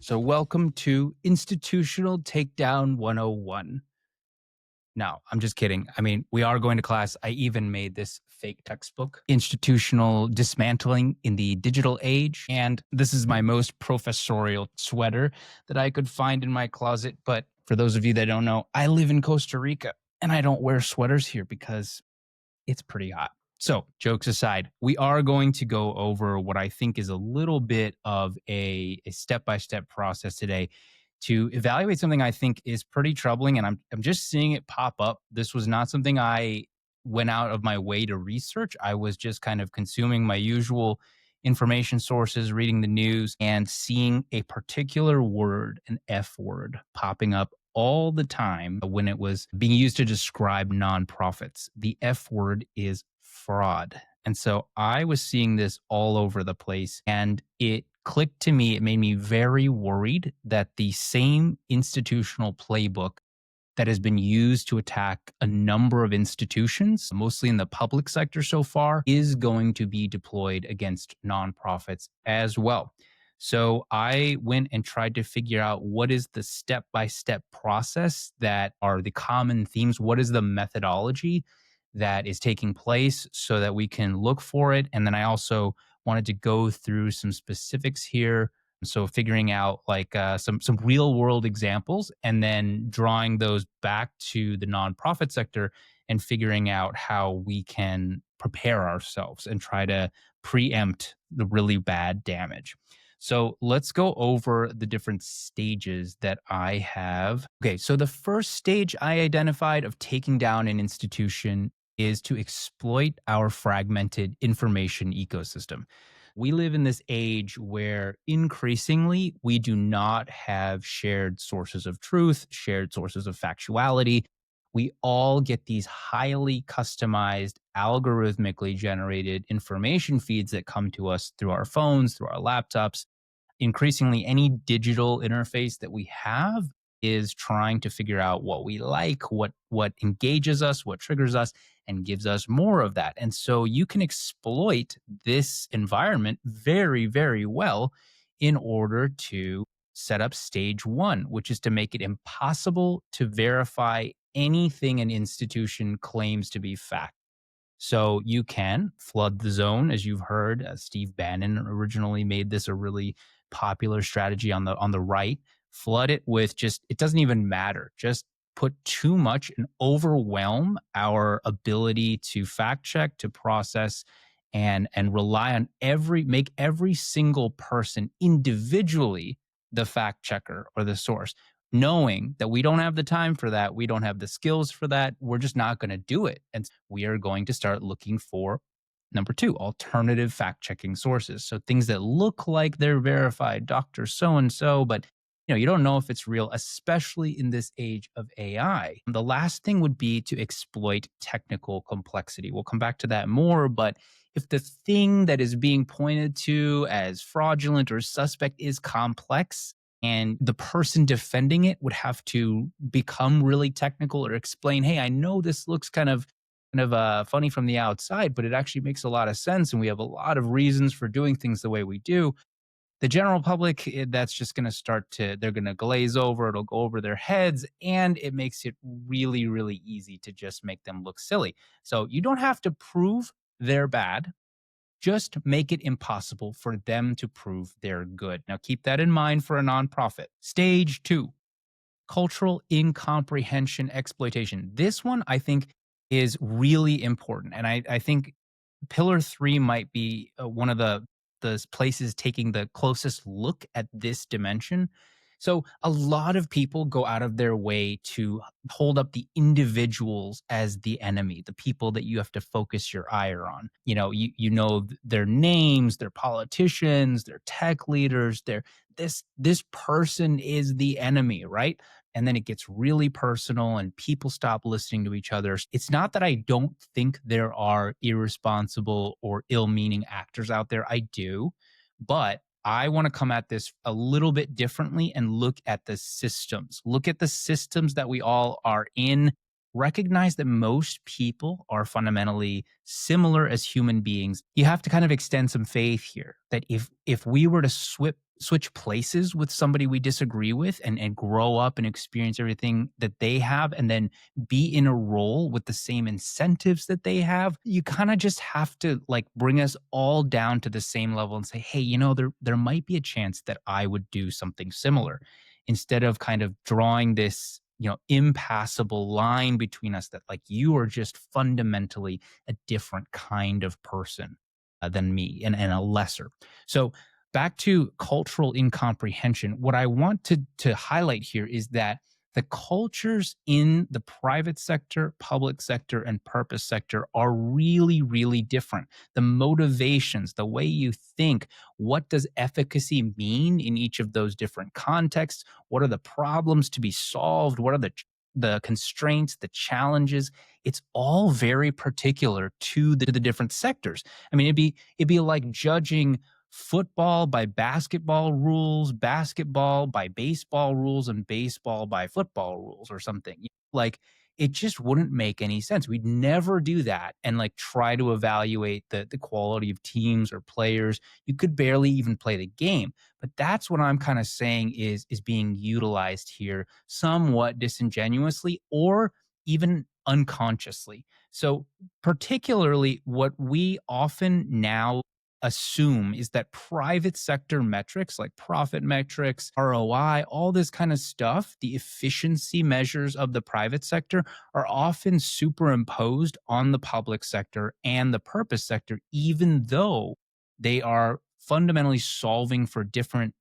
So, welcome to Institutional Takedown 101. No, I'm just kidding. I mean, we are going to class. I even made this fake textbook, Institutional Dismantling in the Digital Age. And this is my most professorial sweater that I could find in my closet. But for those of you that don't know, I live in Costa Rica and I don't wear sweaters here because it's pretty hot. So, jokes aside, we are going to go over what I think is a little bit of a step-by-step process today to evaluate something I think is pretty troubling. And I'm just seeing it pop up. This was not something I went out of my way to research. I was just kind of consuming my usual information sources, reading the news, and seeing a particular word, an F word, popping up all the time when it was being used to describe nonprofits. The F word is fraud. And so I was seeing this all over the place and it clicked to me. It made me very worried that the same institutional playbook that has been used to attack a number of institutions, mostly in the public sector so far, is going to be deployed against nonprofits as well. So I went and tried to figure out what is the step-by-step process that are the common themes. What is the methodology that is taking place so that we can look for it? And then I also wanted to go through some specifics here. So figuring out like some real world examples and then drawing those back to the nonprofit sector and figuring out how we can prepare ourselves and try to preempt the really bad damage. So let's go over the different stages that I have. Okay, so the first stage I identified of taking down an institution is to exploit our fragmented information ecosystem. We live in this age where increasingly we do not have shared sources of truth, shared sources of factuality. We all get these highly customized, algorithmically generated information feeds that come to us through our phones, through our laptops. Increasingly, any digital interface that we have is trying to figure out what we like, what engages us, what triggers us, and gives us more of that. And so you can exploit this environment very, very well in order to set up stage one, which is to make it impossible to verify anything an institution claims to be fact. So you can flood the zone, as you've heard. Steve Bannon originally made this a really popular strategy on the right. Flood it with just, it doesn't even matter. Just put too much and overwhelm our ability to fact check, to process, and rely on make every single person individually the fact checker or the source, knowing that we don't have the time for that, we don't have the skills for that, we're just not going to do it. And we are going to start looking for number two, alternative fact checking sources. So things that look like they're verified, Dr. So and so, but you don't know if it's real, especially in this age of AI. The last thing would be to exploit technical complexity. We'll come back to that more, but if the thing that is being pointed to as fraudulent or suspect is complex, and the person defending it would have to become really technical or explain, hey, I know this looks kind of funny from the outside, but it actually makes a lot of sense. And we have a lot of reasons for doing things the way we do. The general public, that's just going to they're going to glaze over, it'll go over their heads, and it makes it really, really easy to just make them look silly. So you don't have to prove they're bad. Just make it impossible for them to prove they're good. Now, keep that in mind for a nonprofit. Stage two, cultural incomprehension exploitation. This one, I think, is really important. And I think pillar three might be one of the places taking the closest look at this dimension. So a lot of people go out of their way to hold up the individuals as the enemy, the people that you have to focus your ire on. You know their names, their politicians, their tech leaders, this person is the enemy, right? And then it gets really personal and people stop listening to each other. It's not that I don't think there are irresponsible or ill-meaning actors out there. I do, but I want to come at this a little bit differently and look at the systems. Look at the systems that we all are in. Recognize that most people are fundamentally similar as human beings. You have to kind of extend some faith here that if we were to switch places with somebody we disagree with and grow up and experience everything that they have and then be in a role with the same incentives that they have, you kind of just have to like bring us all down to the same level and say, hey, there might be a chance that I would do something similar, instead of kind of drawing this impassable line between us that like you are just fundamentally a different kind of person than me, and a lesser. So back to cultural incomprehension, what I want to highlight here is that the cultures in the private sector, public sector, and purpose sector are really, really different. The motivations, the way you think, what does efficacy mean in each of those different contexts? What are the problems to be solved? What are the constraints, the challenges? It's all very particular to the different sectors. I mean, it'd be like judging football by basketball rules, basketball by baseball rules, and baseball by football rules or something. Like, it just wouldn't make any sense. We'd never do that and like try to evaluate the quality of teams or players. You could barely even play the game. But that's what I'm kind of saying is being utilized here somewhat disingenuously or even unconsciously. So particularly what we often now assume is that private sector metrics like profit metrics, ROI, all this kind of stuff, the efficiency measures of the private sector are often superimposed on the public sector and the purpose sector, even though they are fundamentally solving for different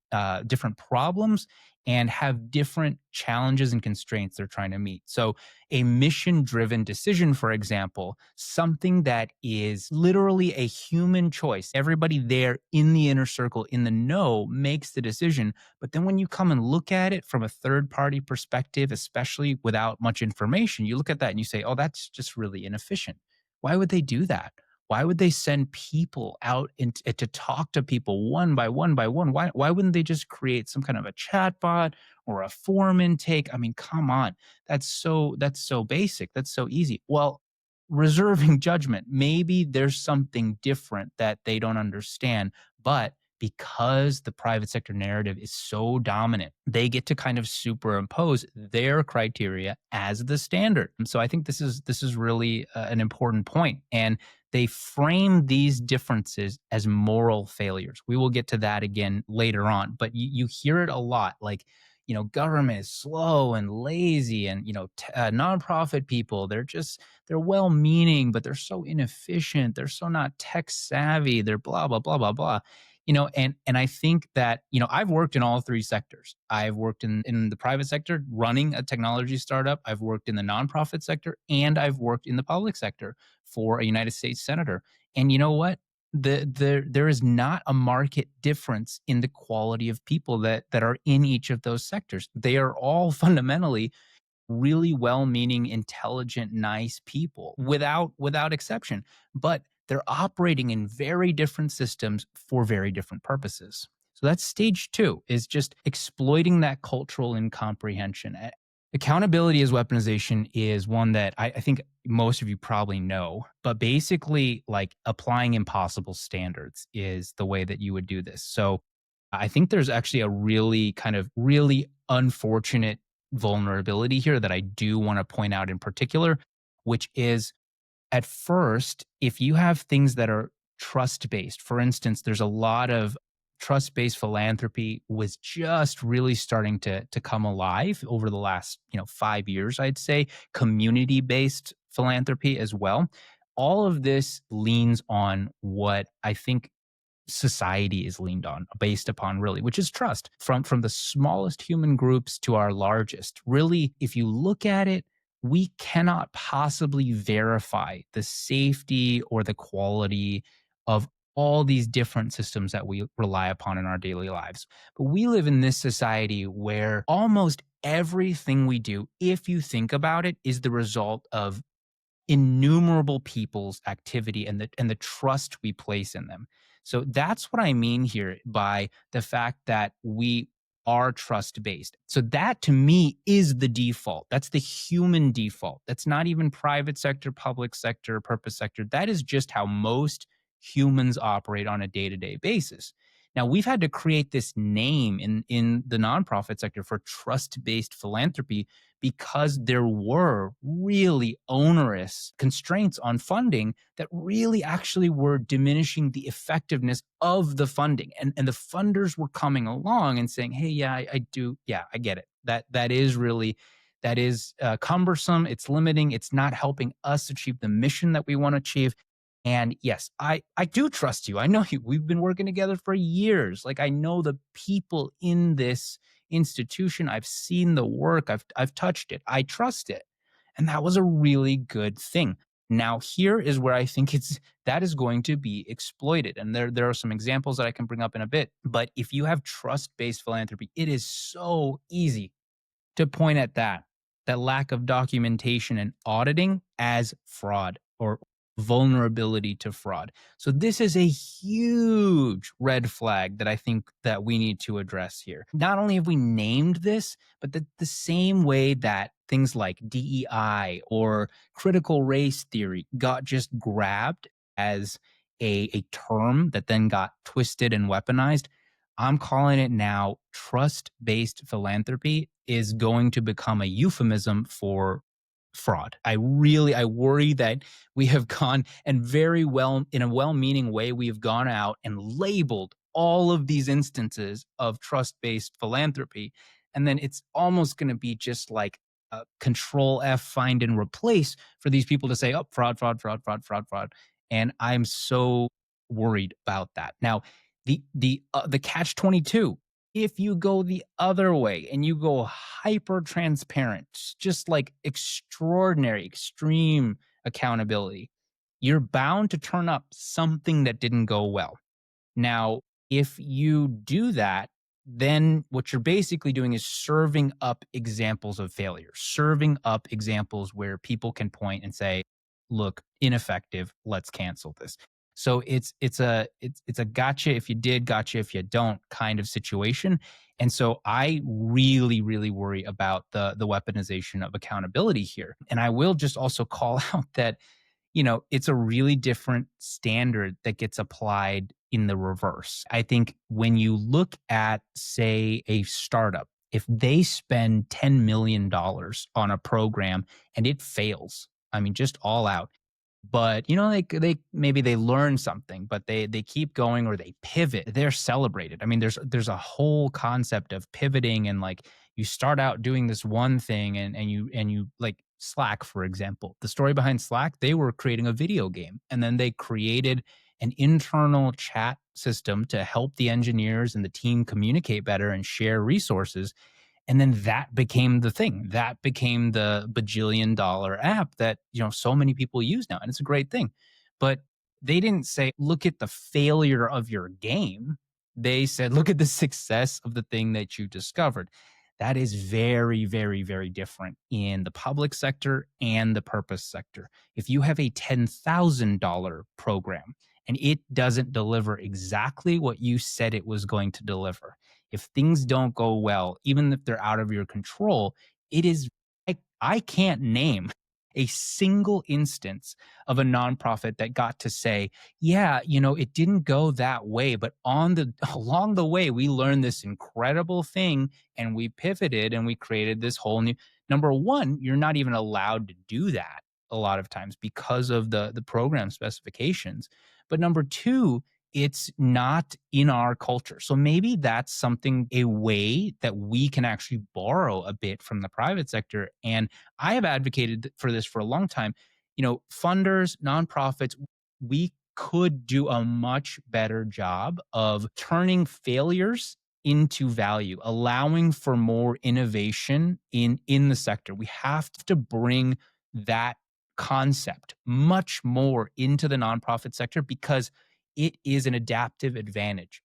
problems and have different challenges and constraints they're trying to meet. So a mission driven decision, for example, something that is literally a human choice. Everybody there in the inner circle, in the know, makes the decision. But then when you come and look at it from a third party perspective, especially without much information, you look at that and you say, oh, that's just really inefficient. Why would they do that? Why would they send people out to talk to people one by one by one? Why wouldn't they just create some kind of a chatbot or a form intake? I mean, come on. That's so basic. That's so easy. Well, reserving judgment. Maybe there's something different that they don't understand, but because the private sector narrative is so dominant, they get to kind of superimpose their criteria as the standard. And so I think this is really an important point. And they frame these differences as moral failures. We will get to that again later on, but you hear it a lot. Like, government is slow and lazy, and nonprofit people, they're well meaning, but they're so inefficient, they're so not tech savvy, they're blah blah blah blah blah. And I think that I've worked in all three sectors. I've worked in the private sector running a technology startup, I've worked in the nonprofit sector, and I've worked in the public sector for a United States senator. And you know what, there is not a market difference in the quality of people that are in each of those sectors. They are all fundamentally really well-meaning, intelligent, nice people without exception, but they're operating in very different systems for very different purposes. So that's stage two, is just exploiting that cultural incomprehension. Accountability as weaponization is one that I think most of you probably know, but basically, like, applying impossible standards is the way that you would do this. So I think there's actually a really unfortunate vulnerability here that I do want to point out in particular, which is, at first, if you have things that are trust based, for instance, there's a lot of trust based philanthropy was just really starting to come alive over the last 5 years, I'd say. Community based philanthropy as well. All of this leans on what I think society is leaned on, based upon, really, which is trust, from the smallest human groups to our largest. Really, if you look at it, we cannot possibly verify the safety or the quality of all these different systems that we rely upon in our daily lives. But we live in this society where almost everything we do, if you think about it, is the result of innumerable people's activity and the trust we place in them. So that's what I mean here by the fact that we are trust based. So that, to me, is the default. That's the human default. That's not even private sector, public sector, purpose sector. That is just how most humans operate on a day-to-day basis. Now, we've had to create this name in the nonprofit sector for trust-based philanthropy because there were really onerous constraints on funding that really actually were diminishing the effectiveness of the funding. And the funders were coming along and saying, hey, yeah, I do. Yeah, I get it. That is cumbersome. It's limiting. It's not helping us achieve the mission that we want to achieve. And yes, I do trust you. I know you. We've been working together for years. Like I know the people in this institution. I've seen the work. I've touched it. I trust it. And that was a really good thing. Now, here is where I think that is going to be exploited. And there are some examples that I can bring up in a bit. But if you have trust-based philanthropy, it is so easy to point at that lack of documentation and auditing as fraud or vulnerability to fraud. So this is a huge red flag that I think that we need to address here. Not only have we named this, but the same way that things like DEI or critical race theory got just grabbed as a term that then got twisted and weaponized, I'm calling it now trust-based philanthropy is going to become a euphemism for fraud. I worry that we have gone and very well, in a well-meaning way, we have gone out and labeled all of these instances of trust-based philanthropy. And then it's almost going to be just like a control F, find and replace for these people to say, oh, fraud, fraud, fraud, fraud, fraud, fraud. And I'm so worried about that. Now, the catch 22, if you go the other way and you go hyper transparent, just like extraordinary, extreme accountability, you're bound to turn up something that didn't go well. Now, if you do that, then what you're basically doing is serving up examples of failure, serving up examples where people can point and say, look, ineffective, let's cancel this. So it's a gotcha if you did, gotcha if you don't kind of situation. And so I really worry about the weaponization of accountability here. And I will just also call out that it's a really different standard that gets applied in the reverse. I think when you look at, say, a startup, if they spend $10 million on a program and it fails, I mean, just all out, but they maybe they learn something, but they keep going or they pivot, they're celebrated. I mean, there's a whole concept of pivoting, and like you start out doing this one thing and you like Slack, for example. The story behind Slack, they were creating a video game, and then they created an internal chat system to help the engineers and the team communicate better and share resources. And then that became the thing. That became the bajillion-dollar app that, so many people use now. And it's a great thing. But they didn't say, look at the failure of your game. They said, look at the success of the thing that you discovered. That is very different in the public sector and the purpose sector. If you have a $10,000 program and it doesn't deliver exactly what you said it was going to deliver, if things don't go well, even if they're out of your control, it is, I can't name a single instance of a nonprofit that got to say, yeah, it didn't go that way, but along the way, we learned this incredible thing and we pivoted and we created this whole new. Number one, you're not even allowed to do that a lot of times because of the program specifications. But number two, it's not in our culture. So maybe that's something, a way that we can actually borrow a bit from the private sector. And I have advocated for this for a long time. Funders, nonprofits, we could do a much better job of turning failures into value, allowing for more innovation in the sector. We have to bring that concept much more into the nonprofit sector because it is an adaptive advantage.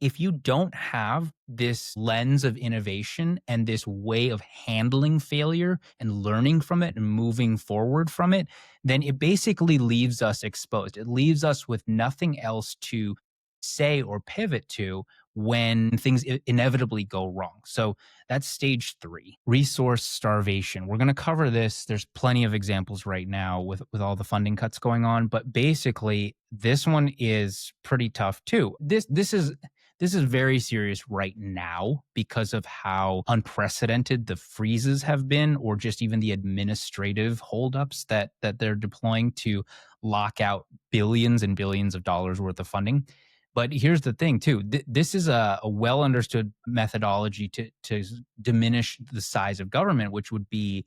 If you don't have this lens of innovation and this way of handling failure and learning from it and moving forward from it, then it basically leaves us exposed. It leaves us with nothing else to say or pivot to when things inevitably go wrong. So that's stage 3, resource starvation. We're going to cover this. There's plenty of examples right now with all the funding cuts going on, but basically this one is pretty tough too. This is This is very serious right now because of how unprecedented the freezes have been, or just even the administrative holdups that they're deploying to lock out billions and billions of dollars worth of funding. But here's the thing, too. This is a well understood methodology to diminish the size of government, which would be,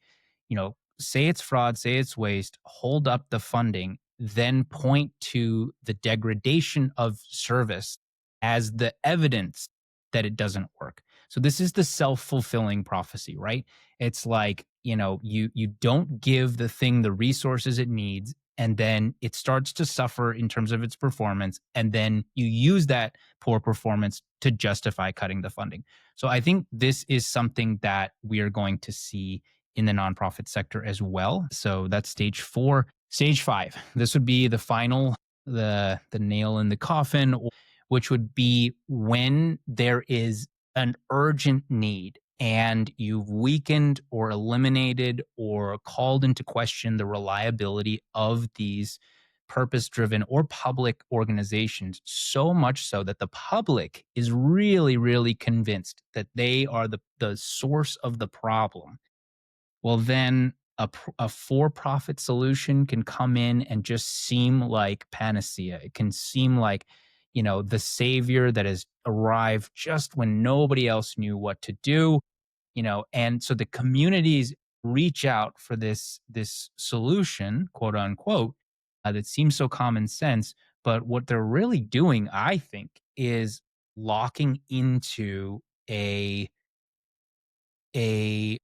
say it's fraud, say it's waste, hold up the funding, then point to the degradation of service as the evidence that it doesn't work. So this is the self-fulfilling prophecy, right? It's like, you don't give the thing the resources it needs, and then it starts to suffer in terms of its performance, and then you use that poor performance to justify cutting the funding. So I think this is something that we are going to see in the nonprofit sector as well. So that's stage 4. Stage 5, this would be the final, the nail in the coffin, which would be when there is an urgent need and you've weakened or eliminated or called into question the reliability of these purpose driven or public organizations, so much so that the public is really, really convinced that they are the source of the problem. Well, then a for-profit solution can come in and just seem like panacea. It can seem like, the savior that has arrived just when nobody else knew what to do, and so the communities reach out for this solution, quote unquote, that seems so common sense. But what they're really doing, I think, is locking into a a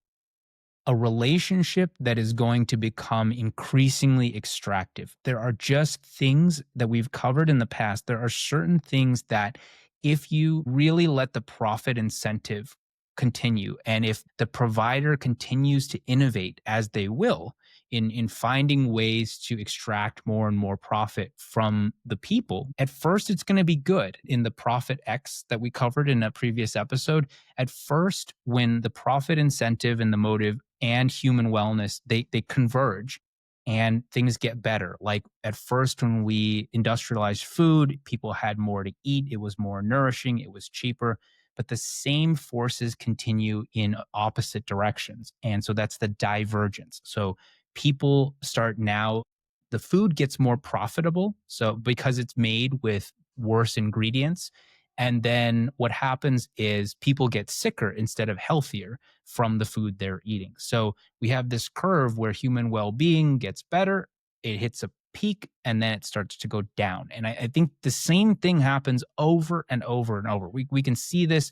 a relationship that is going to become increasingly extractive. There are just things that we've covered in the past. There are certain things that, if you really let the profit incentive continue, and if the provider continues to innovate as they will in finding ways to extract more and more profit from the people, at first it's going to be good. In the Profit X that we covered in a previous episode, at first, when the profit incentive and the motive and human wellness, they converge and things get better. Like at first, when we industrialized food, people had more to eat, it was more nourishing, it was cheaper. But the same forces continue in opposite directions. And so that's the divergence. So people start now, the food gets more profitable. So because it's made with worse ingredients. And then what happens is people get sicker instead of healthier from the food they're eating. So we have this curve where human well being gets better, it hits a peak, and then it starts to go down. And I think the same thing happens over and over and over. We can see this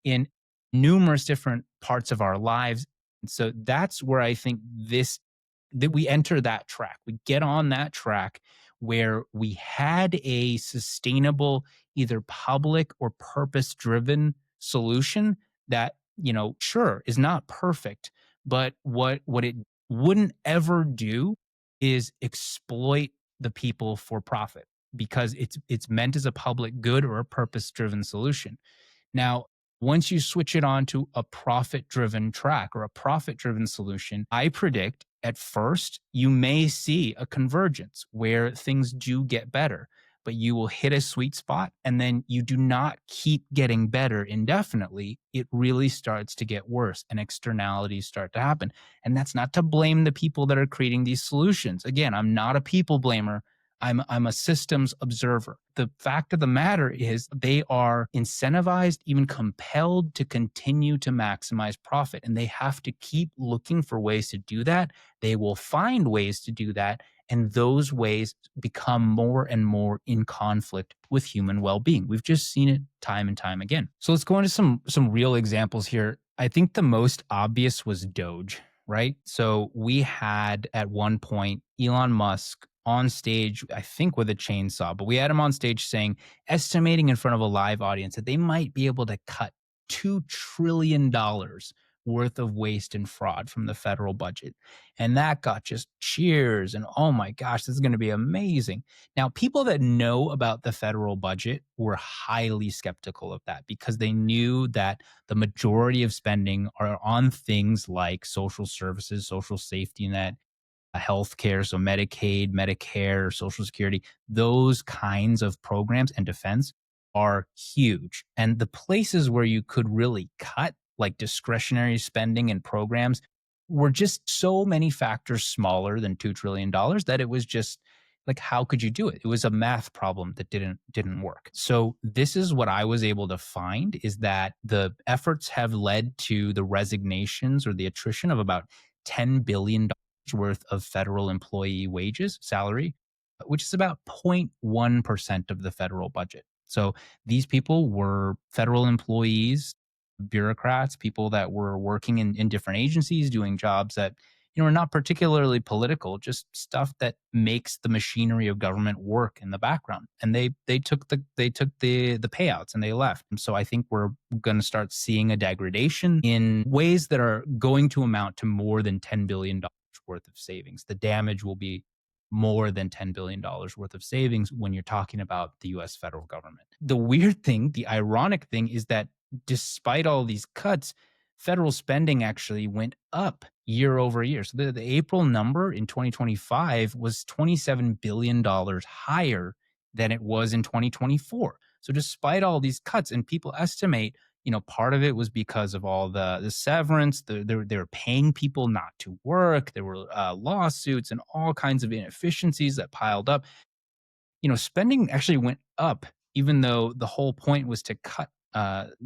in numerous different parts of our lives. And so that's where I think that we enter that track. We get on that track where we had a sustainable, either public or purpose driven solution that, sure, is not perfect, but what it wouldn't ever do is exploit the people for profit, because it's meant as a public good or a purpose driven solution. Now, once you switch it on to a profit driven track or a profit driven solution, I predict at first you may see a convergence where things do get better, but you will hit a sweet spot and then you do not keep getting better indefinitely. It really starts to get worse and externalities start to happen. And that's not to blame the people that are creating these solutions. Again, I'm not a people blamer. I'm a systems observer. The fact of the matter is they are incentivized, even compelled to continue to maximize profit. And they have to keep looking for ways to do that. They will find ways to do that. And those ways become more and more in conflict with human well-being. We've just seen it time and time again. So let's go into some real examples here. I think the most obvious was DOGE, right? So we had at one point Elon Musk on stage, I think with a chainsaw, but we had him on stage saying, estimating in front of a live audience that they might be able to cut $2 trillion worth of waste and fraud from the federal budget. And that got just cheers and, oh my gosh, this is going to be amazing. Now, people that know about the federal budget were highly skeptical of that because they knew that the majority of spending are on things like social services, social safety net, healthcare, so Medicaid, Medicare, Social Security, those kinds of programs, and defense. are huge. And the places where you could really cut, like discretionary spending and programs, were just so many factors smaller than $2 trillion that it was just like, how could you do it? It was a math problem that didn't work. So this is what I was able to find, is that the efforts have led to the resignations or the attrition of about $10 billion worth of federal employee wages, salary, which is about 0.1% of the federal budget. So these people were federal employees, bureaucrats, people that were working in different agencies, doing jobs that are not particularly political, just stuff that makes the machinery of government work in the background. And they took the payouts and they left. And so I think we're going to start seeing a degradation in ways that are going to amount to more than $10 billion worth of savings. The damage will be more than $10 billion worth of savings when you're talking about the US federal government. The weird thing, the ironic thing, is that despite all these cuts, federal spending actually went up year over year. So the April number in 2025 was $27 billion higher than it was in 2024. So despite all these cuts, and people estimate, part of it was because of all the severance. They were paying people not to work. There were lawsuits and all kinds of inefficiencies that piled up. Spending actually went up, even though the whole point was to cut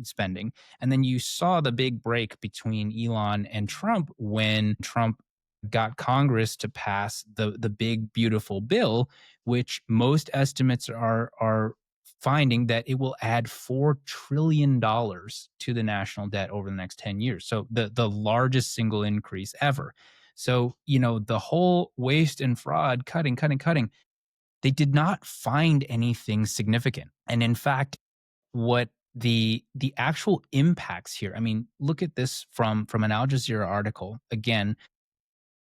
spending. And then you saw the big break between Elon and Trump when Trump got Congress to pass the big beautiful bill, which most estimates are finding that it will add $4 trillion to the national debt over the next 10 years. So the largest single increase ever. So, the whole waste and fraud, cutting, they did not find anything significant. And in fact, what the actual impacts here, I mean, look at this from an Al Jazeera article. Again,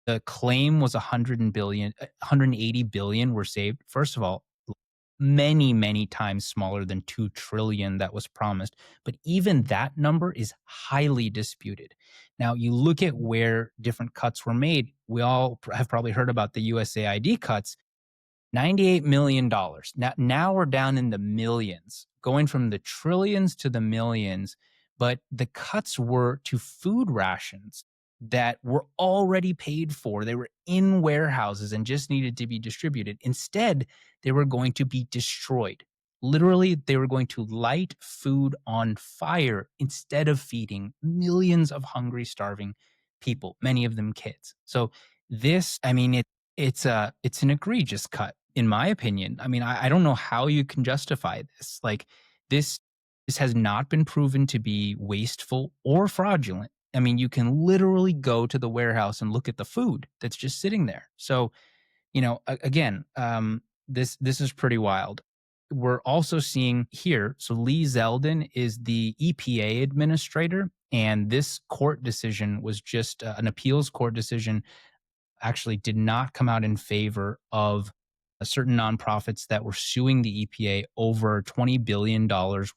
the claim was 180 billion were saved. First of all, many, many times smaller than 2 trillion that was promised. But even that number is highly disputed. Now, you look at where different cuts were made. We all have probably heard about the USAID cuts. $98 million. Now we're down in the millions, going from the trillions to the millions. But the cuts were to food rations that were already paid for. They were in warehouses and just needed to be distributed. Instead, they were going to be destroyed. Literally, they were going to light food on fire instead of feeding millions of hungry, starving people, many of them kids. So this, I mean, it's an egregious cut, in my opinion. I mean, I don't know how you can justify this. Like this has not been proven to be wasteful or fraudulent. I mean, you can literally go to the warehouse and look at the food that's just sitting there. So, again, this is pretty wild. We're also seeing here. So Lee Zeldin is the EPA administrator, and this court decision was just an appeals court decision. Actually did not come out in favor of certain nonprofits that were suing the EPA over $20 billion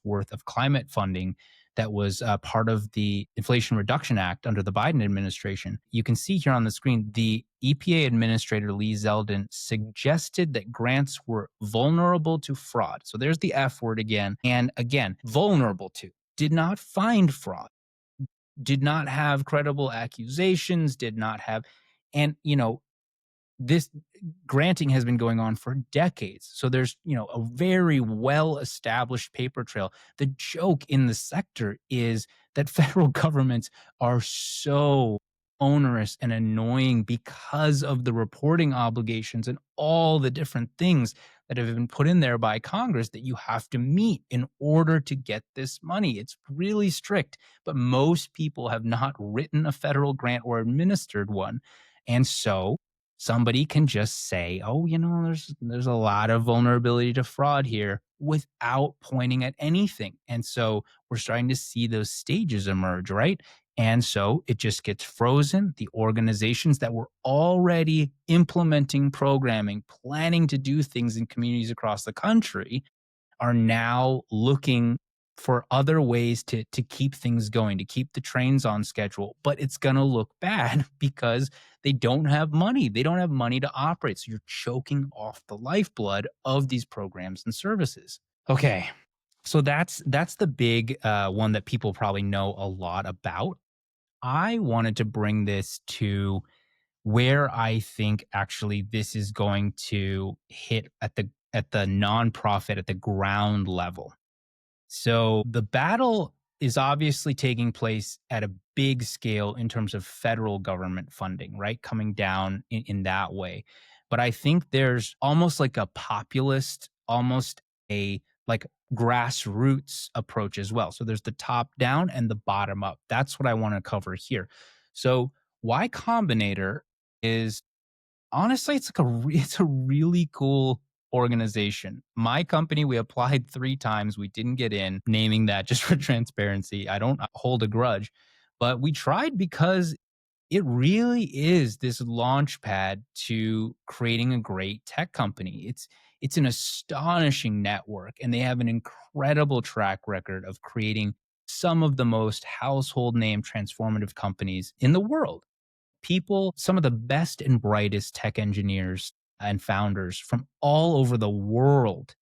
worth of climate funding that was part of the Inflation Reduction Act under the Biden administration. You can see here on the screen, the EPA administrator, Lee Zeldin, suggested that grants were vulnerable to fraud. So there's the F word again. And again, vulnerable to, did not find fraud, did not have credible accusations, did not have, and, this granting has been going on for decades. So there's, a very well established paper trail. The joke in the sector is that federal governments are so onerous and annoying because of the reporting obligations and all the different things that have been put in there by Congress that you have to meet in order to get this money. It's really strict, but most people have not written a federal grant or administered one. And so somebody can just say, oh, there's a lot of vulnerability to fraud here without pointing at anything. And so we're starting to see those stages emerge, right? And so it just gets frozen. The organizations that were already implementing programming, planning to do things in communities across the country are now looking for other ways to keep things going, to keep the trains on schedule. But it's going to look bad because they don't have money. They don't have money to operate. So you're choking off the lifeblood of these programs and services. Okay. So that's the big one that people probably know a lot about. I wanted to bring this to where I think actually this is going to hit at the nonprofit at the ground level. So the battle is obviously taking place at a big scale in terms of federal government funding, right? Coming down in that way. But I think there's almost like a populist, almost a like grassroots approach as well. So there's the top down and the bottom up. That's what I want to cover here. So Y Combinator is honestly, it's like it's a really cool organization. My company, we applied 3 times, we didn't get in, naming that just for transparency. I don't hold a grudge, but we tried because it really is this launch pad to creating a great tech company. It's an astonishing network, and they have an incredible track record of creating some of the most household name transformative companies in the world. People, some of the best and brightest tech engineers and founders from all over the world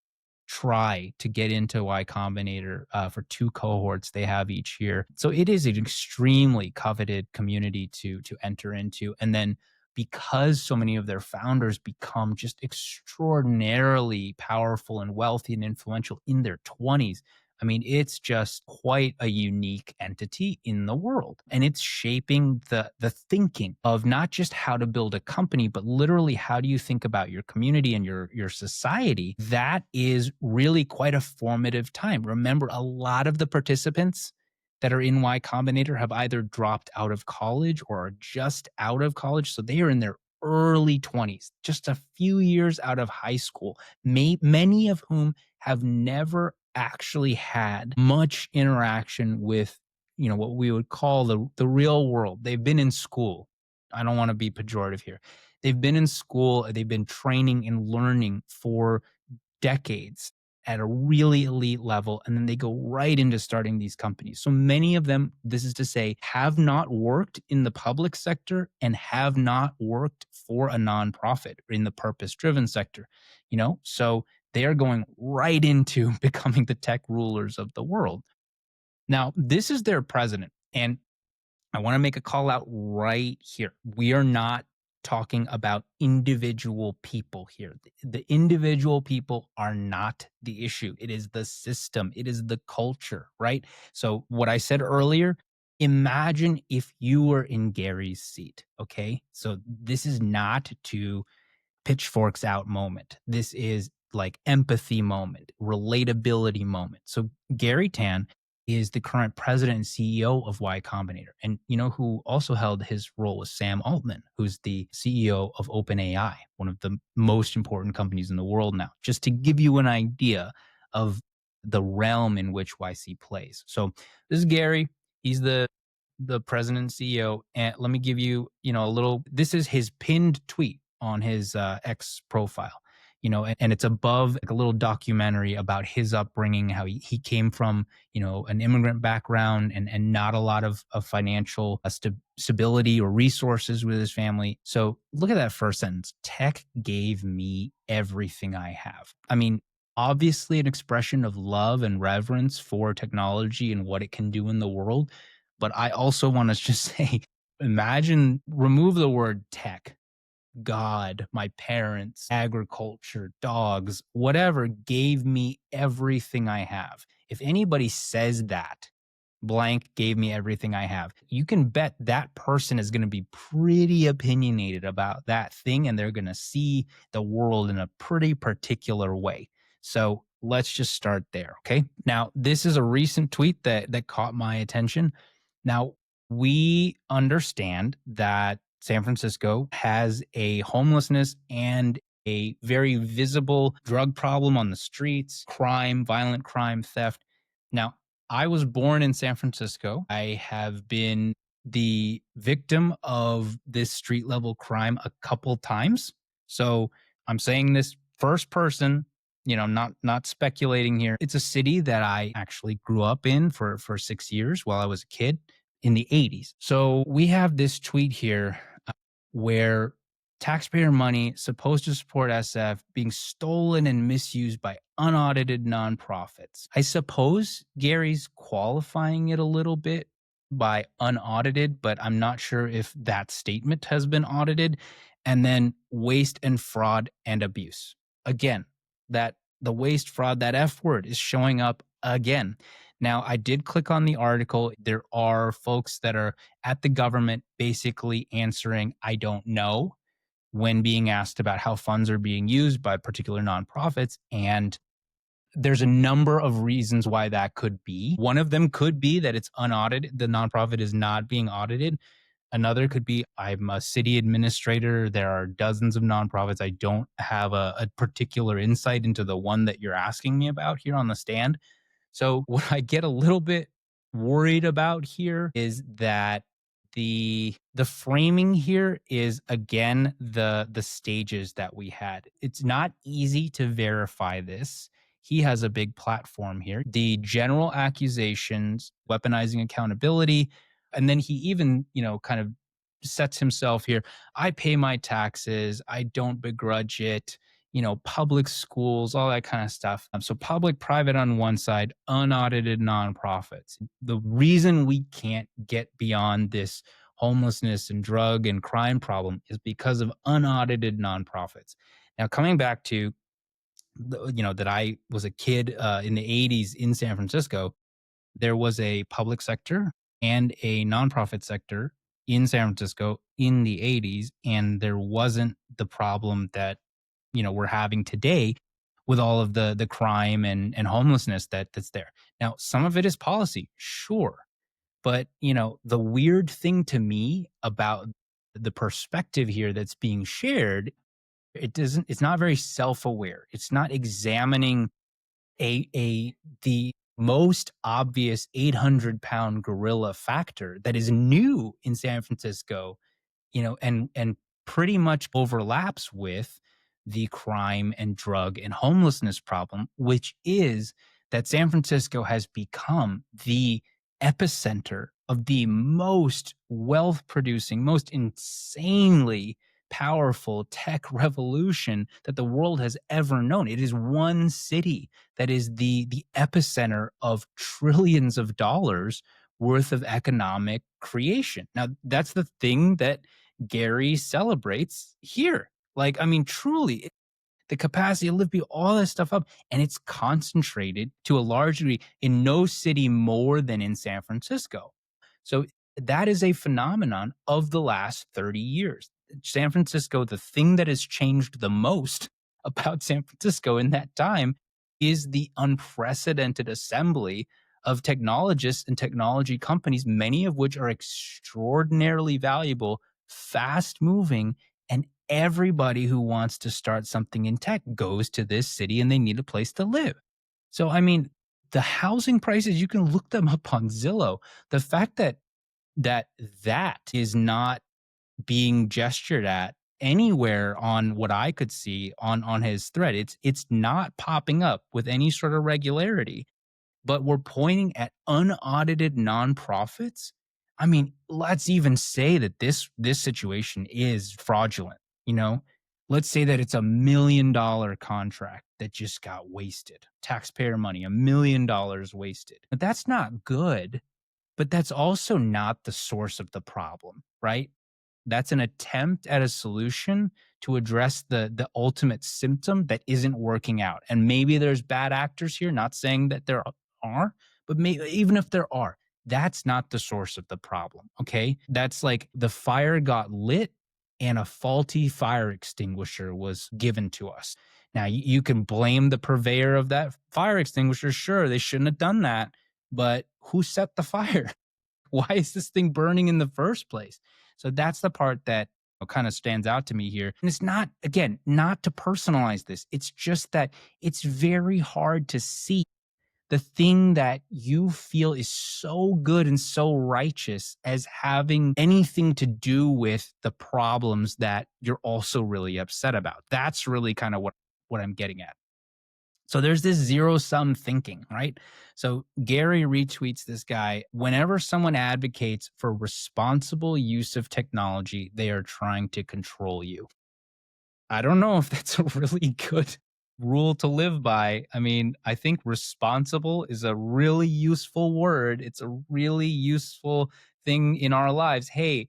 try to get into Y Combinator for 2 cohorts they have each year. So it is an extremely coveted community to enter into. And then because so many of their founders become just extraordinarily powerful and wealthy and influential in their 20s, I mean, it's just quite a unique entity in the world. And it's shaping the thinking of not just how to build a company, but literally how do you think about your community and your society. That is really quite a formative time. Remember, a lot of the participants that are in Y Combinator have either dropped out of college or are just out of college. So they are in their early 20s, just a few years out of high school, many of whom have never actually had much interaction with, what we would call the real world. They've been in school. I don't want to be pejorative here. They've been in school, they've been training and learning for decades at a really elite level, and then they go right into starting these companies. So many of them, this is to say, have not worked in the public sector and have not worked for a nonprofit in the purpose driven sector, So they are going right into becoming the tech rulers of the world. Now, this is their president. And I want to make a call out right here. We are not talking about individual people here. The individual people are not the issue. It is the system, it is the culture, right? So, what I said earlier, imagine if you were in Garry's seat, okay? So, this is not to pitchforks out moment. This is like empathy moment, relatability moment. So Garry Tan is the current president and CEO of Y Combinator. And you know who also held his role was Sam Altman, who's the CEO of OpenAI, one of the most important companies in the world now, just to give you an idea of the realm in which YC plays. So this is Garry. He's the president and CEO. And let me give you, a little, this is his pinned tweet on his X profile, and it's above like a little documentary about his upbringing, how he came from, an immigrant background and not a lot of financial stability or resources with his family. So look at that first sentence. Tech gave me everything I have. I mean, obviously an expression of love and reverence for technology and what it can do in the world. But I also want to just say, imagine, remove the word tech, God, my parents, agriculture, dogs, whatever gave me everything I have. If anybody says that, blank gave me everything I have, you can bet that person is going to be pretty opinionated about that thing and they're going to see the world in a pretty particular way. So let's just start there. Okay. Now, this is a recent tweet that caught my attention. Now, we understand that San Francisco has a homelessness and a very visible drug problem on the streets, crime, violent crime, theft. Now, I was born in San Francisco. I have been the victim of this street level crime a couple times. So I'm saying this first person, not speculating here. It's a city that I actually grew up in for 6 years while I was a kid in the 80s. So we have this tweet here where taxpayer money supposed to support SF being stolen and misused by unaudited nonprofits. I suppose Gary's qualifying it a little bit by unaudited, but I'm not sure if that statement has been audited. And then waste and fraud and abuse. Again, that the waste, fraud, that F word is showing up again. Now, I did click on the article. There are folks that are at the government basically answering, I don't know, when being asked about how funds are being used by particular nonprofits. And there's a number of reasons why that could be. One of them could be that it's unaudited, the nonprofit is not being audited. Another could be I'm a city administrator. There are dozens of nonprofits. I don't have a particular insight into the one that you're asking me about here on the stand. So what I get a little bit worried about here is that the framing here is again the stages that we had. It's not easy to verify this. He has a big platform here. The general accusations, weaponizing accountability, and then he even, kind of sets himself here. I pay my taxes. I don't begrudge it, public schools, all that kind of stuff. So public, private on one side, unaudited nonprofits. The reason we can't get beyond this homelessness and drug and crime problem is because of unaudited nonprofits. Now, coming back to, that I was a kid in the 80s in San Francisco, there was a public sector and a nonprofit sector in San Francisco in the 80s, and there wasn't the problem that we're having today with all of the crime and homelessness that's there. Now, some of it is policy, sure, but the weird thing to me about the perspective here that's being shared, it's not very self-aware. It's not examining the most obvious 800-pound gorilla factor that is new in San Francisco, and pretty much overlaps with the crime and drug and homelessness problem, which is that San Francisco has become the epicenter of the most wealth producing, most insanely powerful tech revolution that the world has ever known. It is one city that is the epicenter of trillions of dollars worth of economic creation. Now, that's the thing that Garry celebrates here. Like, I mean, truly, the capacity to lift all this stuff up, and it's concentrated to a large degree in no city more than in San Francisco. So that is a phenomenon of the last 30 years. San Francisco, the thing that has changed the most about San Francisco in that time is the unprecedented assembly of technologists and technology companies, many of which are extraordinarily valuable, fast moving, and everybody who wants to start something in tech goes to this city and they need a place to live. So, I mean, the housing prices, you can look them up on Zillow. The fact that is not being gestured at anywhere on what I could see on his thread. It's not popping up with any sort of regularity, but we're pointing at unaudited nonprofits. I mean, let's even say that this situation is fraudulent, you know? Let's say that it's $1 million contract that just got wasted. Taxpayer money, $1 million wasted. But that's not good, but that's also not the source of the problem, right? That's an attempt at a solution to address the ultimate symptom that isn't working out. And maybe there's bad actors here, not saying that there are, but even if there are, that's not the source of the problem. Okay. That's like the fire got lit and a faulty fire extinguisher was given to us. Now, you can blame the purveyor of that fire extinguisher. Sure, they shouldn't have done that, but who set the fire? Why is this thing burning in the first place? So that's the part that kind of stands out to me here. And it's not, again, not to personalize this. It's just that it's very hard to see the thing that you feel is so good and so righteous as having anything to do with the problems that you're also really upset about. That's really kind of what I'm getting at. So there's this zero sum thinking, right? So Garry retweets this guy. Whenever someone advocates for responsible use of technology, they are trying to control you. I don't know if that's a really good rule to live by. I mean, I think responsible is a really useful word. It's a really useful thing in our lives. Hey,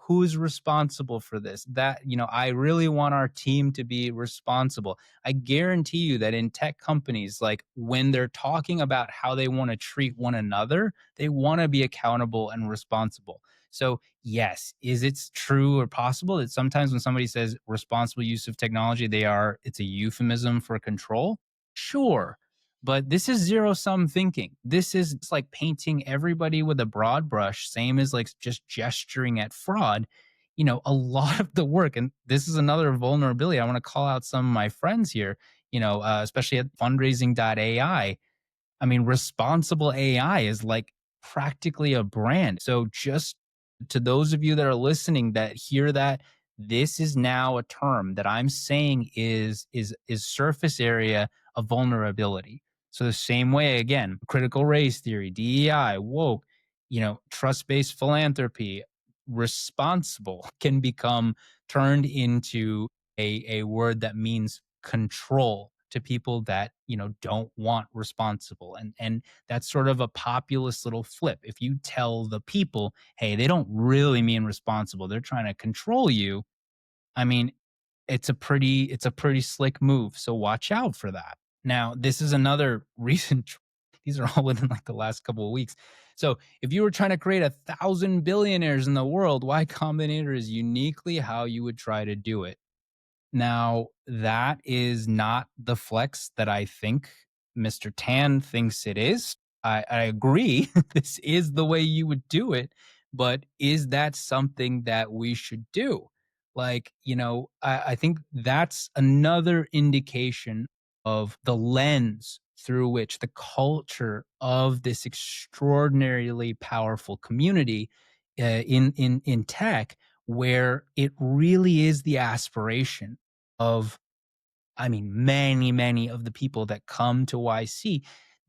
who's responsible for this? I really want our team to be responsible. I guarantee you that in tech companies, like when they're talking about how they want to treat one another, they want to be accountable and responsible. So, yes, is it true or possible that sometimes when somebody says responsible use of technology, it's a euphemism for control? Sure. But this is zero sum thinking. This is it's like painting everybody with a broad brush, same as like just gesturing at fraud. A lot of the work, and this is another vulnerability. I want to call out some of my friends here, especially at fundraising.ai. I mean, responsible AI is like practically a brand. So just to those of you that are listening that hear that, this is now a term that I'm saying is surface area of vulnerability. So the same way, again, critical race theory, DEI, woke, trust-based philanthropy, responsible can become turned into a word that means control to people that don't want responsible, and that's sort of a populist little flip. If you tell the people, hey, they don't really mean responsible, they're trying to control you, I mean, it's a pretty slick move, so watch out for that. Now this is another recent these are all within like the last couple of weeks. So if you were trying to create 1,000 billionaires in the world, Y Combinator is uniquely how you would try to do it. Now, that is not the flex that I think Mr. Tan thinks it is. I agree. This is the way you would do it. But is that something that we should do? Like, I think that's another indication of the lens through which the culture of this extraordinarily powerful community in tech, where it really is the aspiration of, I mean, many, many of the people that come to YC,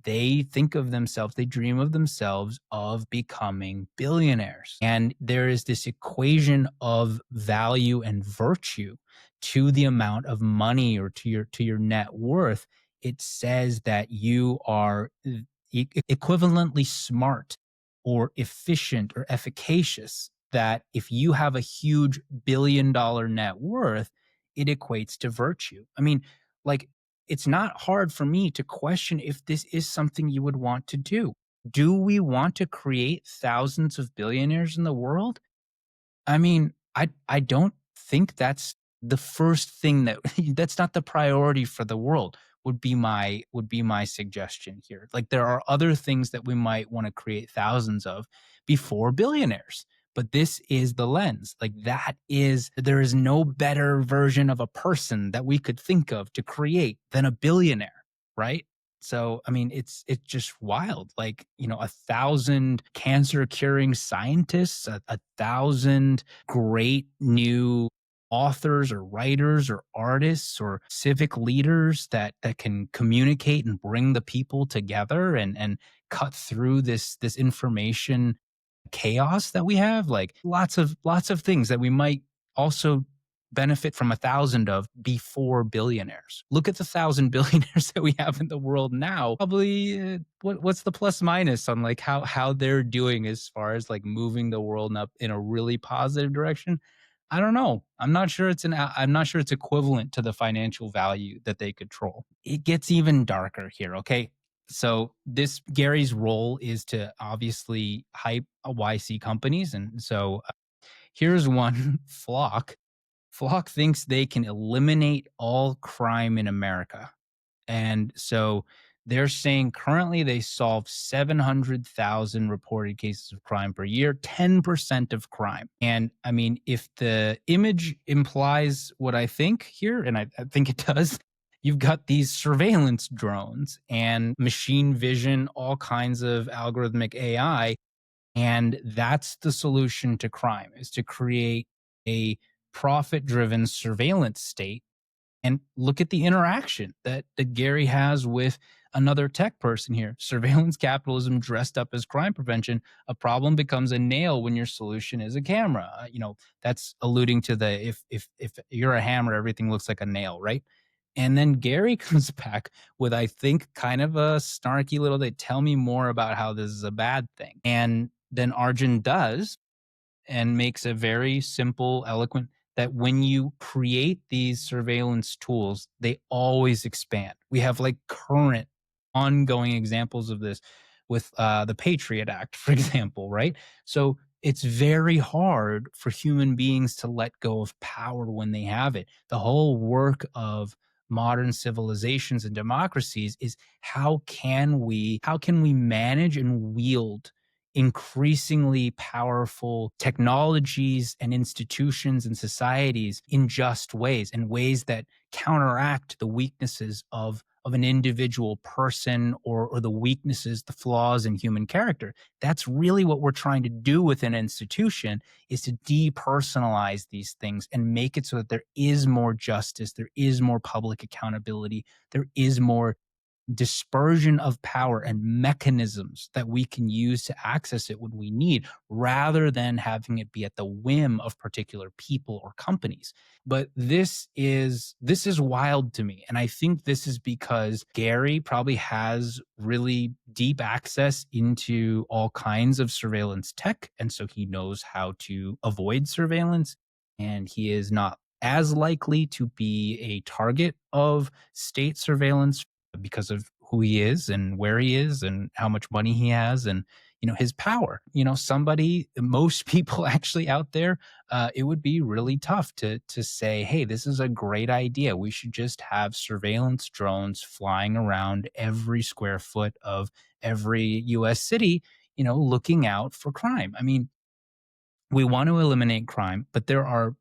they think of themselves, they dream of themselves of becoming billionaires. And there is this equation of value and virtue to the amount of money or to your net worth. It says that you are equivalently smart or efficient or efficacious, that if you have a huge $1 billion net worth, it equates to virtue. I mean, like, it's not hard for me to question if this is something you would want to do. Do we want to create thousands of billionaires in the world? I mean, I don't think that's the first thing that that's not the priority for the world, would be my suggestion here. Like, there are other things that we might want to create thousands of before billionaires. But this is the lens. Like, there is no better version of a person that we could think of to create than a billionaire, right? So, I mean, it's just wild. Like, 1,000 cancer curing scientists, 1,000 great new authors or writers or artists or civic leaders that can communicate and bring the people together and cut through this information chaos that we have. Like, lots of things that we might also benefit from 1,000 of before billionaires. Look at the 1,000 billionaires that we have in the world now. Probably, what's the plus minus on like how they're doing as far as like moving the world up in a really positive direction? I don't know. I'm not sure it's equivalent to the financial value that they control. It gets even darker here, okay? So this Gary's role is to obviously hype YC companies, and so here's one. Flock thinks they can eliminate all crime in America. And so they're saying currently they solve 700,000 reported cases of crime per year, 10% of crime. And I mean, if the image implies what I think here, and I think it does, you've got these surveillance drones and machine vision, all kinds of algorithmic AI. And that's the solution to crime, is to create a profit-driven surveillance state. And look at the interaction that Garry has with another tech person here. Surveillance capitalism dressed up as crime prevention. A problem becomes a nail when your solution is a camera. That's alluding to the if you're a hammer, everything looks like a nail, right? And then Garry comes back with, I think, kind of a snarky little, they tell me more about how this is a bad thing. And then Arjun does, and makes a very simple, eloquent, that when you create these surveillance tools, they always expand. We have like current ongoing examples of this with the Patriot Act, for example, right? So it's very hard for human beings to let go of power when they have it. The whole work of modern civilizations and democracies is how can we manage and wield increasingly powerful technologies and institutions and societies in just ways, in ways that counteract the weaknesses of an individual person, or the weaknesses, the flaws in human character. That's really what we're trying to do with an institution, is to depersonalize these things and make it so that there is more justice, there is more public accountability, there is more dispersion of power and mechanisms that we can use to access it when we need, rather than having it be at the whim of particular people or companies. But this is wild to me, and I think this is because Garry probably has really deep access into all kinds of surveillance tech, and so he knows how to avoid surveillance, and he is not as likely to be a target of state surveillance because of who he is and where he is and how much money he has, and his power. Most people actually out there, it would be really tough to say, hey, this is a great idea, we should just have surveillance drones flying around every square foot of every US city, looking out for crime. I mean, we want to eliminate crime, but there are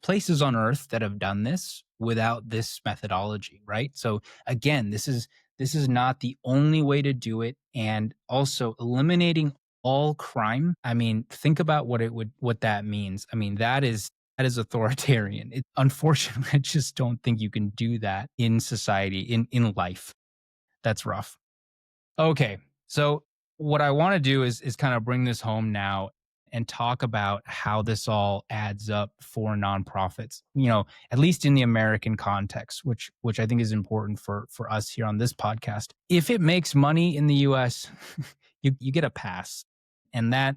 places on earth that have done this without this methodology, right? So again, this is not the only way to do it. And also eliminating all crime. I mean, think about what that means. I mean, that is authoritarian. Unfortunately, I just don't think you can do that in society, in life. That's rough. Okay. So what I want to do is kind of bring this home now and talk about how this all adds up for nonprofits, at least in the American context, which I think is important for us here on this podcast. If it makes money in the US, you get a pass. And that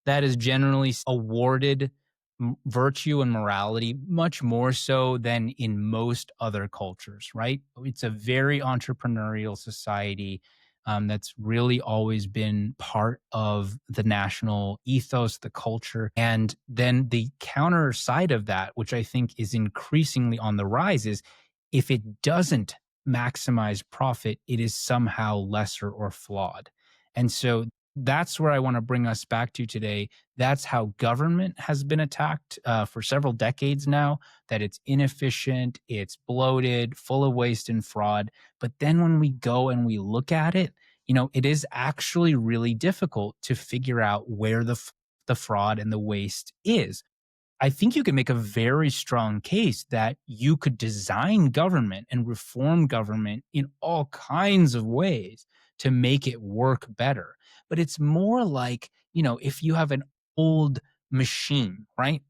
is generally awarded virtue and morality much more so than in most other cultures, right? It's a very entrepreneurial society, that's really always been part of the national ethos, the culture. And then the counter side of that, which I think is increasingly on the rise, is if it doesn't maximize profit, it is somehow lesser or flawed. And so that's where I want to bring us back to today. That's how government has been attacked for several decades now, that it's inefficient, it's bloated, full of waste and fraud. But then when we go and we look at it, it is actually really difficult to figure out where the fraud and the waste is. I think you can make a very strong case that you could design government and reform government in all kinds of ways to make it work better. But it's more like, if you have an old machine, right?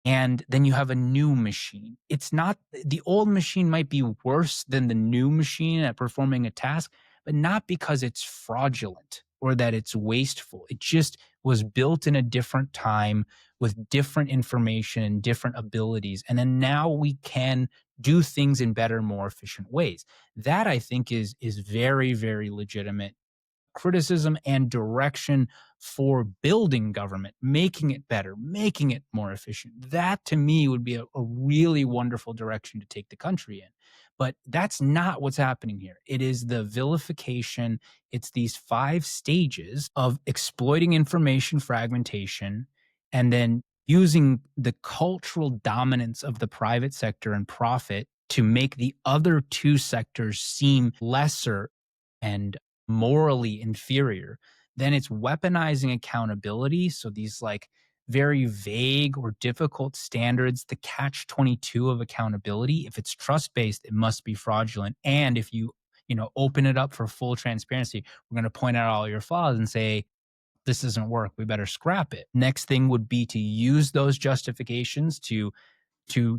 And then you have a new machine. It's not, the old machine might be worse than the new machine at performing a task, but not because it's fraudulent or that it's wasteful. It just was built in a different time with different information and different abilities. And then now we can do things in better, more efficient ways. That I think is very, very legitimate criticism and direction for building government, making it better, making it more efficient. That to me would be a really wonderful direction to take the country in. But that's not what's happening here. It is the vilification. It's these 5 stages of exploiting information fragmentation and then using the cultural dominance of the private sector and profit to make the other 2 sectors seem lesser and morally inferior. Then it's weaponizing accountability. So these like very vague or difficult standards, the catch 22 of accountability. If it's trust based, it must be fraudulent. And if you open it up for full transparency. We're going to point out all your flaws and say, this doesn't work. We better scrap it. Next thing would be to use those justifications to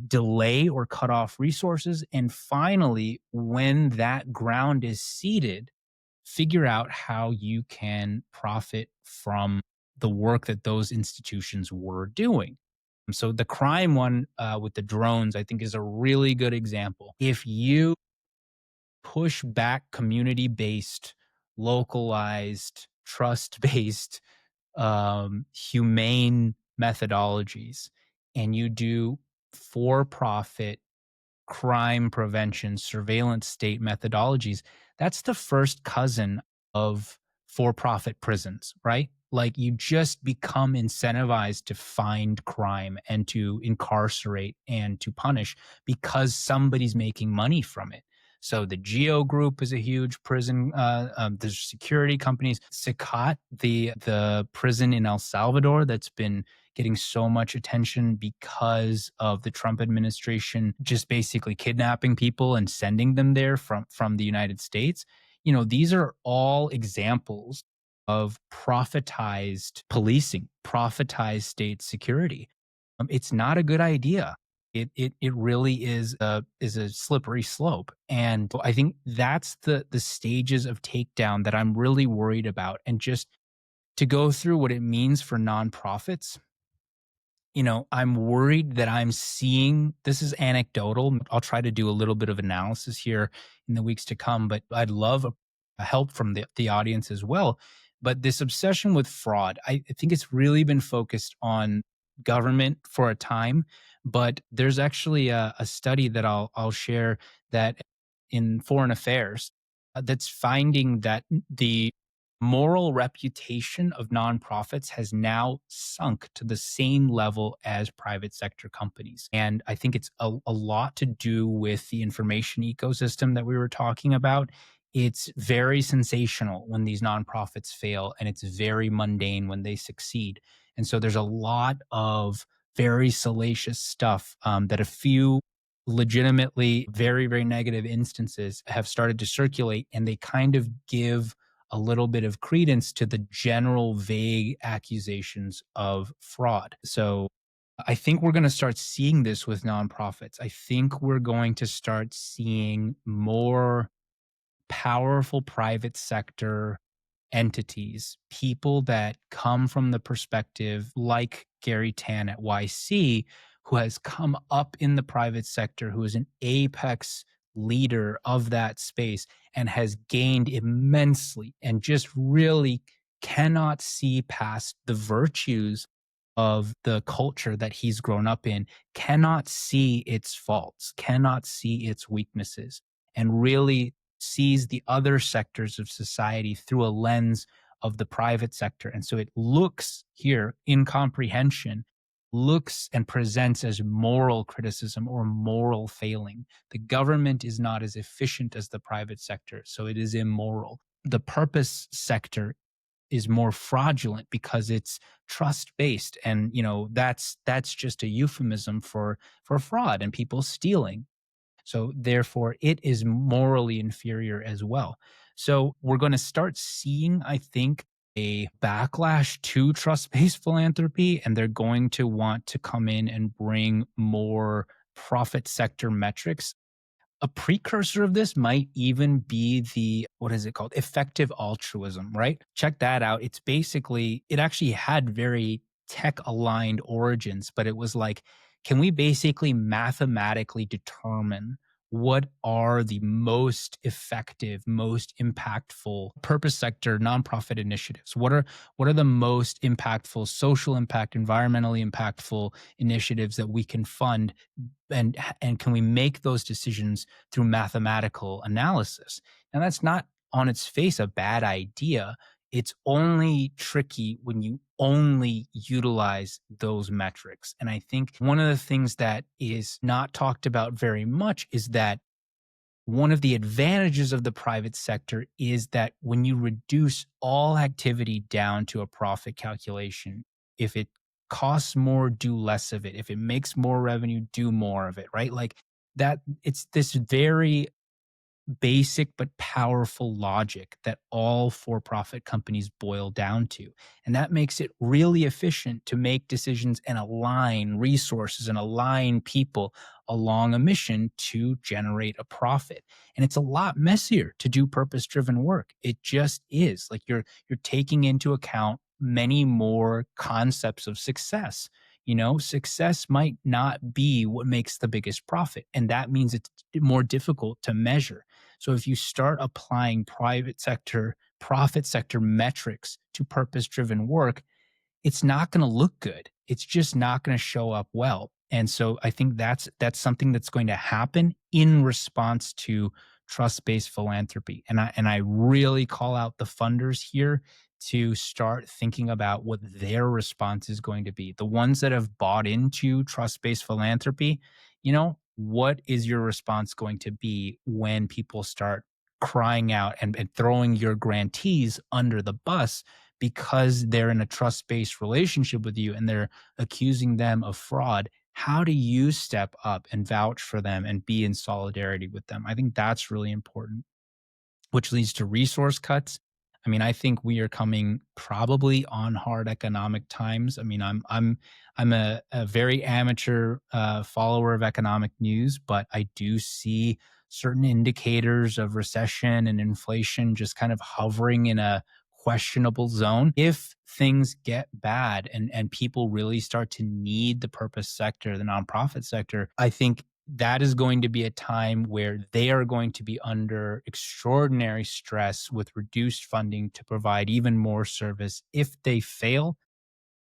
delay or cut off resources. And finally, when that ground is seeded, figure out how you can profit from the work that those institutions were doing. So the crime one with the drones, I think, is a really good example. If you push back community-based, localized, trust-based, humane methodologies, and you do for-profit crime prevention, surveillance state methodologies, that's the first cousin of for profit prisons, right? Like you just become incentivized to find crime and to incarcerate and to punish because somebody's making money from it. So the Geo Group is a huge prison. There's security companies. Sicat, the prison in El Salvador that's been getting so much attention because of the Trump administration just basically kidnapping people and sending them there from the United States. These are all examples of profitized policing, profitized state security. It's not a good idea. It really is a slippery slope, and I think that's the stages of takedown that I'm really worried about. And just to go through what it means for nonprofits, I'm worried that I'm seeing, this is anecdotal. I'll try to do a little bit of analysis here in the weeks to come, but I'd love a help from the audience as well. But this obsession with fraud, I think it's really been focused on government for a time, but there's actually a study that I'll share that in foreign affairs that's finding that the moral reputation of nonprofits has now sunk to the same level as private sector companies. And I think it's a lot to do with the information ecosystem that we were talking about. It's very sensational when these nonprofits fail, and it's very mundane when they succeed. And so there's a lot of very salacious stuff that a few legitimately very, very negative instances have started to circulate, and they kind of give a little bit of credence to the general vague accusations of fraud. So I think we're going to start seeing this with nonprofits. I think we're going to start seeing more powerful private sector entities, people that come from the perspective like Garry Tan at YC, who has come up in the private sector, who is an apex leader of that space and has gained immensely and just really cannot see past the virtues of the culture that he's grown up in, cannot see its faults, cannot see its weaknesses, and really sees the other sectors of society through a lens of the private sector. And so it looks here, Incomprehension, looks and presents as moral criticism or moral failing. The government is not as efficient as the private sector, so it is immoral. The purpose sector is more fraudulent because it's trust based, and that's just a euphemism for fraud and people stealing. So therefore, it is morally inferior as well. So we're going to start seeing, I think, a backlash to trust-based philanthropy, and they're going to want to come in and bring more profit sector metrics. A precursor of this might even be what is it called? Effective altruism, right? Check that out. It's basically, it actually had very tech aligned origins, but it was like, can we basically mathematically determine what are the most effective, most impactful purpose sector nonprofit initiatives? What are the most impactful social impact, environmentally impactful initiatives that we can fund, and can we make those decisions through mathematical analysis? Now, that's not on its face a bad idea. It's only tricky when you only utilize those metrics. And I think one of the things that is not talked about very much is that one of the advantages of the private sector is that when you reduce all activity down to a profit calculation, if it costs more, do less of it. If it makes more revenue, do more of it, right? Like that, it's this very basic but powerful logic that all for profit companies boil down to. And that makes it really efficient to make decisions and align resources and align people along a mission to generate a profit. And it's a lot messier to do purpose driven work. It just is. Like you're taking into account many more concepts of success. Success might not be what makes the biggest profit. And that means it's more difficult to measure. So if you start applying private sector, profit sector metrics to purpose driven work, it's not going to look good. It's just not going to show up well. And so I think that's something that's going to happen in response to trust-based philanthropy. And I really call out the funders here to start thinking about what their response is going to be. The ones that have bought into trust-based philanthropy, what is your response going to be when people start crying out and throwing your grantees under the bus because they're in a trust-based relationship with you and they're accusing them of fraud? How do you step up and vouch for them and be in solidarity with them? I think that's really important, which leads to resource cuts. I mean, I think we are coming probably on hard economic times. I mean, I'm a very amateur follower of economic news, but I do see certain indicators of recession and inflation just kind of hovering in a questionable zone. If things get bad and people really start to need the purpose sector, the nonprofit sector, I think that is going to be a time where they are going to be under extraordinary stress with reduced funding to provide even more service. If they fail,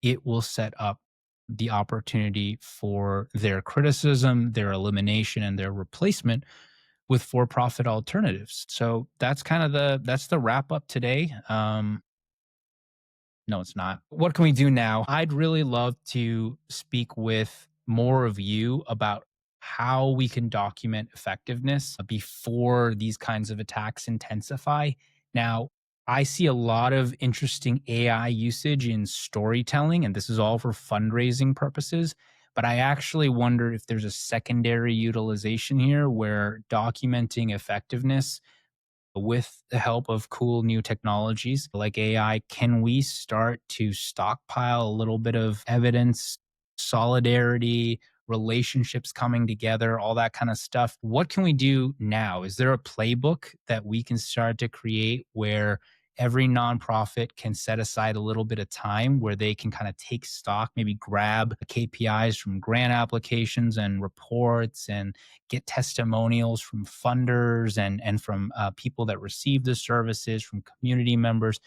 it will set up the opportunity for their criticism, their elimination, and their replacement with for-profit alternatives. So that's the wrap up today. No, it's not. What can we do now? I'd really love to speak with more of you about how we can document effectiveness before these kinds of attacks intensify. Now, I see a lot of interesting AI usage in storytelling, and this is all for fundraising purposes. But I actually wonder if there's a secondary utilization here where documenting effectiveness with the help of cool new technologies like AI, can we start to stockpile a little bit of evidence, solidarity, relationships coming together, all that kind of stuff? What can we do now? Is there a playbook that we can start to create where every nonprofit can set aside a little bit of time where they can kind of take stock, maybe grab KPIs from grant applications and reports and get testimonials from funders and from people that receive the services, from community members?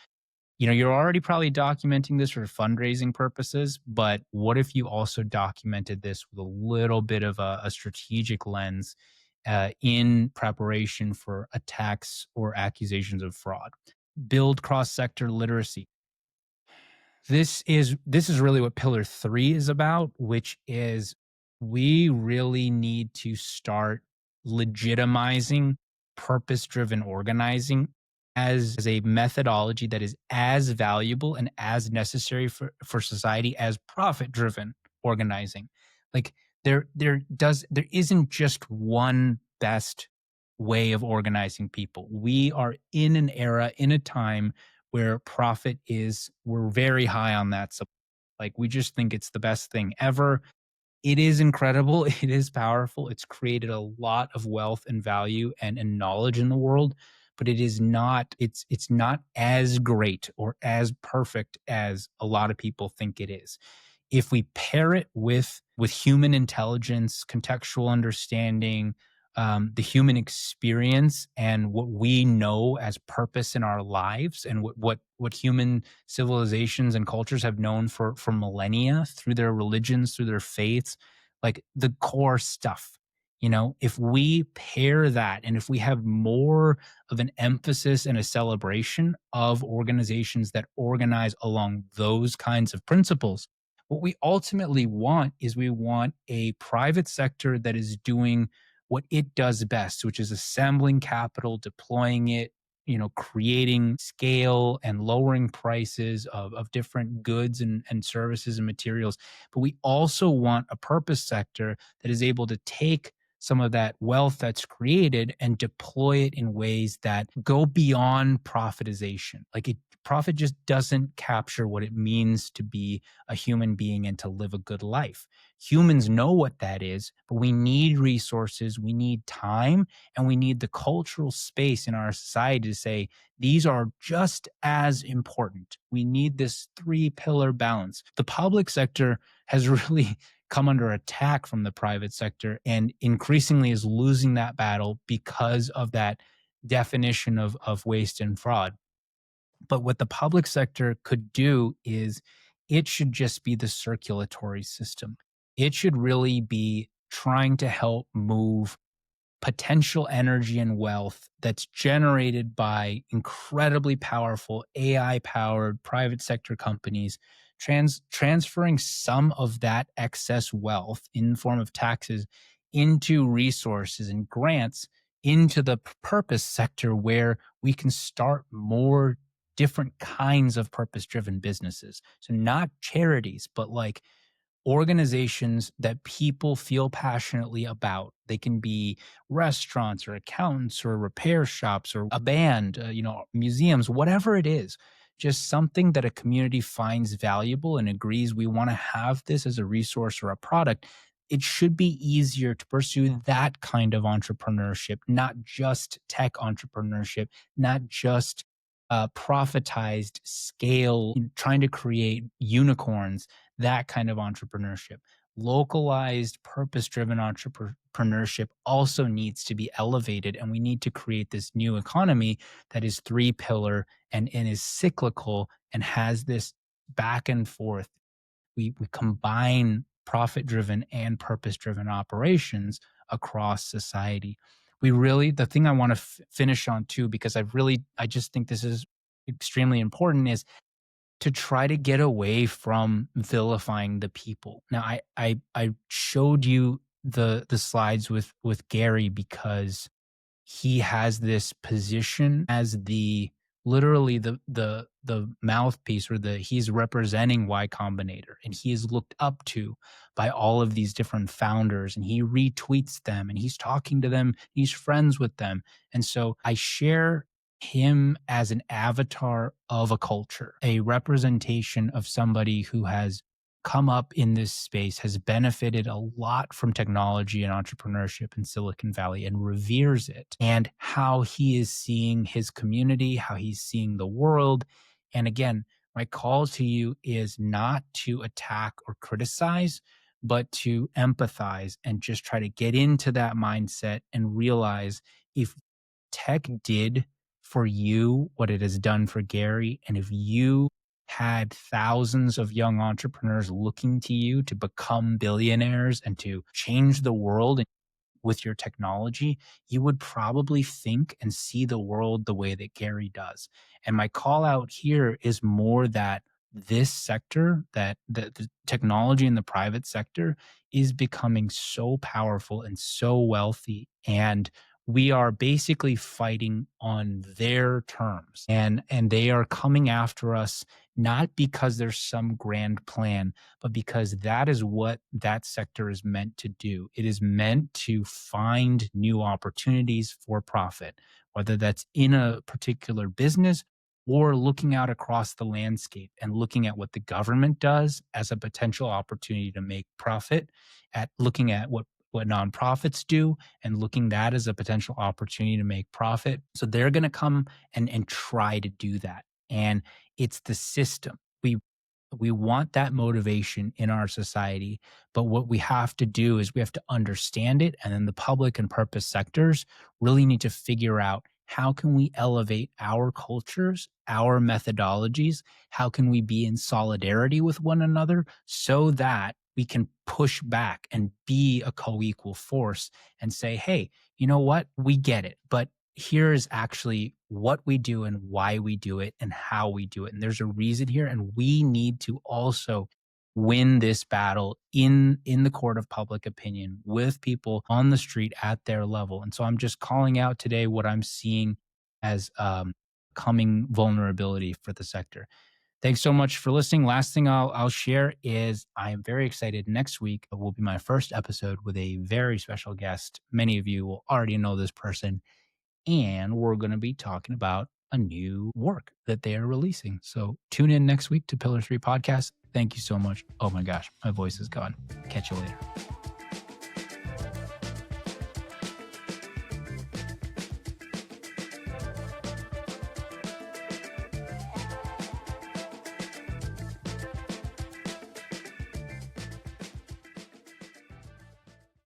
You're already probably documenting this for fundraising purposes, but what if you also documented this with a little bit of a strategic lens in preparation for attacks or accusations of fraud? Build cross-sector literacy. This is really what pillar 3 is about, which is we really need to start legitimizing purpose-driven organizing as a methodology that is as valuable and as necessary for society as profit-driven organizing. Like there isn't just one best way of organizing people. We are in an era, in a time where we're very high on that. So like we just think it's the best thing ever. It is incredible. It is powerful. It's created a lot of wealth and value and knowledge in the world, but it's not as great or as perfect as a lot of people think it is. If we pair it with human intelligence, contextual understanding, the human experience, and what we know as purpose in our lives, and what human civilizations and cultures have known for millennia through their religions, through their faiths, like the core stuff. If we pair that and if we have more of an emphasis and a celebration of organizations that organize along those kinds of principles, what we ultimately want is we want a private sector that is doing what it does best, which is assembling capital, deploying it, creating scale and lowering prices of different goods and services and materials. But we also want a purpose sector that is able to take some of that wealth that's created and deploy it in ways that go beyond profitization. Profit just doesn't capture what it means to be a human being and to live a good life. Humans know what that is, but we need resources, we need time, and we need the cultural space in our society to say these are just as important. We need this three-pillar balance. The public sector has really come under attack from the private sector and increasingly is losing that battle because of that definition of waste and fraud. But what the public sector could do is it should just be the circulatory system. It should really be trying to help move potential energy and wealth that's generated by incredibly powerful AI powered private sector companies transferring some of that excess wealth in the form of taxes into resources and grants into the purpose sector where we can start more different kinds of purpose driven businesses. So not charities, but like organizations that people feel passionately about. They can be restaurants or accountants or repair shops or a band, museums, whatever it is. Just something that a community finds valuable and agrees we want to have this as a resource or a product. It should be easier to pursue that kind of entrepreneurship, not just tech entrepreneurship, not just profitized scale, trying to create unicorns, that kind of entrepreneurship. Localized, purpose driven entrepreneurship also needs to be elevated. And we need to create this new economy that is three pillar and is cyclical and has this back and forth. We combine profit driven and purpose driven operations across society. The thing I want to finish on too, because I just think this is extremely important, is to try to get away from vilifying the people. Now, I showed you the slides with Garry because he has this position as literally the mouthpiece, or he's representing Y Combinator, and he is looked up to by all of these different founders, and he retweets them and he's talking to them, he's friends with them. And so I share him as an avatar of a culture, a representation of somebody who has come up in this space, has benefited a lot from technology and entrepreneurship in Silicon Valley and reveres it, and how he is seeing his community, how he's seeing the world. And again, my call to you is not to attack or criticize, but to empathize and just try to get into that mindset and realize if tech did for you what it has done for Garry, and if you had thousands of young entrepreneurs looking to you to become billionaires and to change the world with your technology, you would probably think and see the world the way that Garry does. And my call out here is more that this sector, that the technology in the private sector is becoming so powerful and so wealthy. And we are basically fighting on their terms, and they are coming after us not because there's some grand plan, but because that is what that sector is meant to do. It is meant to find new opportunities for profit, whether that's in a particular business or looking out across the landscape and looking at what the government does as a potential opportunity to make profit, at looking at what nonprofits do and looking that as a potential opportunity to make profit. So they're going to come and try to do that. And it's the system. We want that motivation in our society, but what we have to do is we have to understand it, and then the public and purpose sectors really need to figure out how can we elevate our cultures, our methodologies, how can we be in solidarity with one another so that we can push back and be a co-equal force and say, hey, you know what? We get it, but here is actually what we do and why we do it and how we do it. And there's a reason here. And we need to also win this battle in the court of public opinion with people on the street at their level. And so I'm just calling out today what I'm seeing as coming vulnerability for the sector. Thanks so much for listening. Last thing I'll share is I am very excited. Next week will be my first episode with a very special guest. Many of you will already know this person, and we're going to be talking about a new work that they are releasing. So tune in next week to Pillar 3 Podcast. Thank you so much. Oh my gosh, my voice is gone. Catch you later.